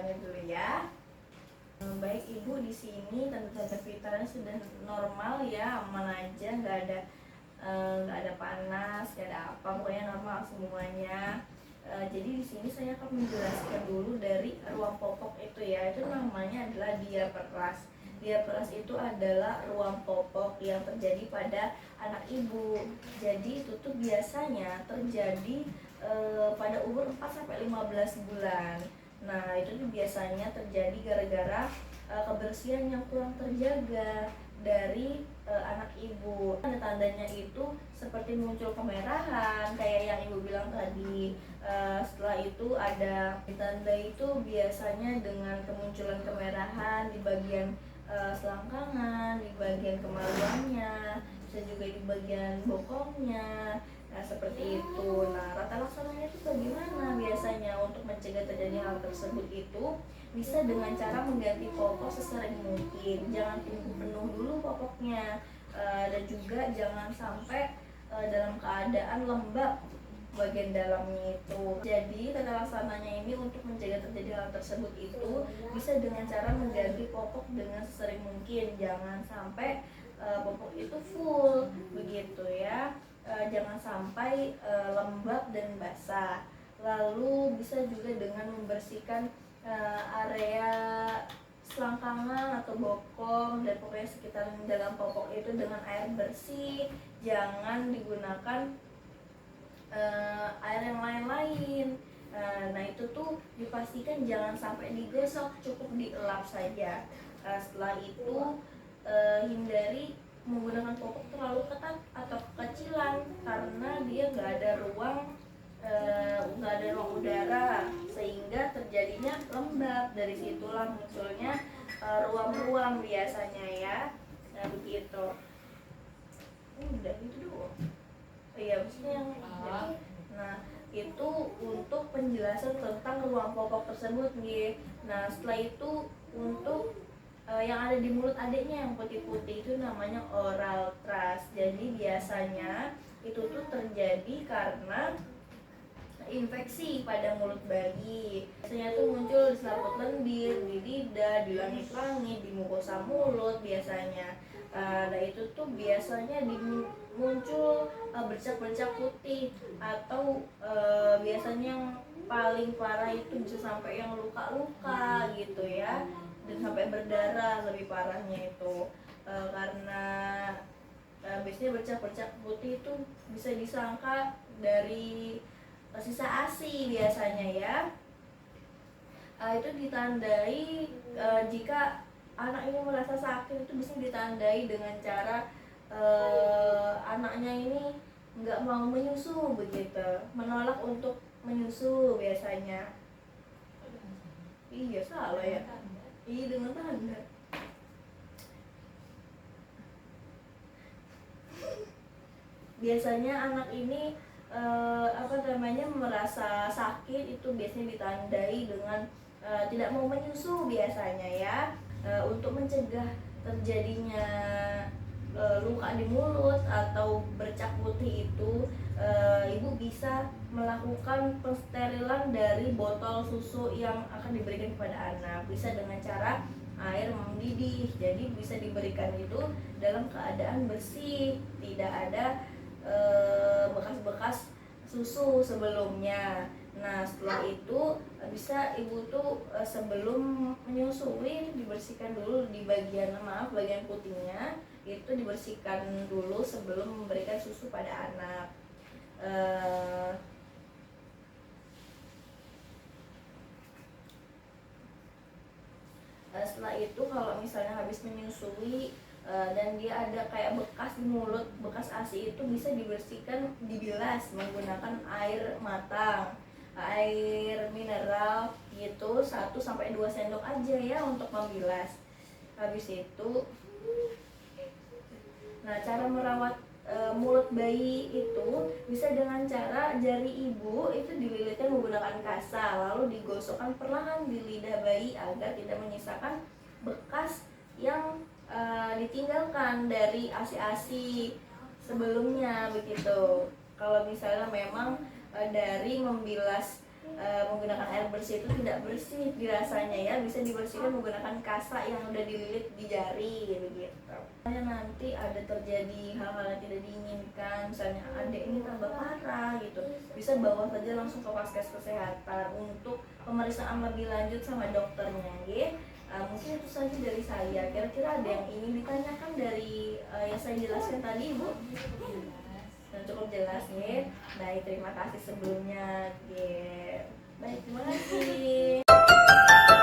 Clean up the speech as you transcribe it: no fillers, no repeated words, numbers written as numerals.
vitalnya dulu ya. Baik Ibu, di sini tanda-tanda vitalnya sudah normal ya, aman aja, nggak ada panas, nggak ada apa, pokoknya normal semuanya. Jadi di sini saya akan menjelaskan dulu dari ruang popok itu ya, itu namanya adalah diaperas. Diaperas itu adalah ruang popok yang terjadi pada anak ibu. Jadi itu tuh biasanya terjadi pada umur 4-15 bulan. Nah itu tuh biasanya terjadi gara-gara kebersihan yang kurang terjaga dari anak ibu. Tanda-tandanya itu seperti muncul kemerahan kayak yang ibu bilang tadi. Setelah itu ada tanda itu biasanya dengan kemunculan kemerahan di bagian selangkangan, di bagian kemaluannya, bisa juga di bagian bokongnya. Nah seperti itu. Nah rata laksananya itu bagaimana biasanya untuk mencegah terjadi hal tersebut itu bisa dengan cara mengganti popok sesering mungkin. Jangan tunggu penuh dulu popoknya, dan juga jangan sampai dalam keadaan lembab bagian dalamnya itu. Jadi tata laksananya ini untuk mencegah terjadi hal tersebut itu bisa dengan cara mengganti popok dengan sesering mungkin. Jangan sampai popok itu full begitu ya. Jangan sampai lembab dan basah. Lalu bisa juga dengan membersihkan area selangkangan atau bokong dan pokoknya sekitar dalam popok itu dengan air bersih. Jangan digunakan air yang lain-lain. Nah itu tuh dipastikan jangan sampai digosok, cukup dielap saja. Setelah itu hindari menggunakan popok terlalu ketat atau kekecilan karena dia nggak ada ruang udara sehingga terjadinya lembab. Dari situlah munculnya ruam-ruam biasanya ya. Nah begitu. Udah itu doang. Iya, maksudnya yang nah itu untuk penjelasan tentang ruang popok tersebut nih. Nah setelah itu untuk yang ada di mulut adiknya yang putih-putih itu namanya oral thrush. Jadi biasanya itu tuh terjadi karena infeksi pada mulut bayi. Biasanya tuh muncul di selaput lendir, di lidah, di langit-langit, di mukosa mulut biasanya. Nah itu tuh biasanya muncul bercak-bercak putih atau biasanya yang paling parah itu bisa sampai yang luka-luka gitu ya, dan sampai berdarah lebih parahnya itu karena biasanya bercak-bercak putih itu bisa disangka dari sisa ASI biasanya ya. Itu ditandai jika anak ini merasa sakit itu bisa ditandai dengan cara anaknya ini nggak mau menyusu begitu, menolak untuk menyusu biasanya. Iya salah ya. Iya dengan tanda. Biasanya anak ini merasa sakit itu biasanya ditandai dengan tidak mau menyusu biasanya ya. Untuk mencegah terjadinya luka di mulut atau bercak putih itu, ibu bisa melakukan pensterilan dari botol susu yang akan diberikan kepada anak. Bisa dengan cara air mendidih, jadi bisa diberikan itu dalam keadaan bersih, tidak ada bekas-bekas susu sebelumnya. Nah setelah itu bisa ibu tuh sebelum menyusui dibersihkan dulu di bagian bagian putihnya itu dibersihkan dulu sebelum memberikan susu pada anak. Setelah itu kalau misalnya habis menyusui dan dia ada kayak bekas di mulut, bekas ASI itu bisa dibersihkan, dibilas menggunakan air matang, air mineral gitu 1-2 sendok aja ya untuk membilas. Habis itu nah cara merawat mulut bayi itu bisa dengan cara jari ibu itu dililitkan menggunakan kasa, lalu digosokkan perlahan di lidah bayi agar tidak menyisakan bekas yang ditinggalkan dari ASI-ASI sebelumnya begitu. Kalau misalnya memang dari membilas menggunakan air bersih itu tidak bersih dirasanya ya, bisa dibersihkan menggunakan kasa yang udah dililit di jari begitu. Nanti ada terjadi hal-hal yang tidak diinginkan, misalnya adek ini tambah parah gitu, bisa bawa saja langsung ke Vaskes kesehatan untuk pemeriksaan lebih lanjut sama dokternya ya. Mungkin itu saja dari saya. Kira-kira ada yang ingin ditanyakan dari yang saya jelaskan tadi, Bu? Cukup jelas ya. Baik, terima kasih sebelumnya ya. Baik, terima kasih.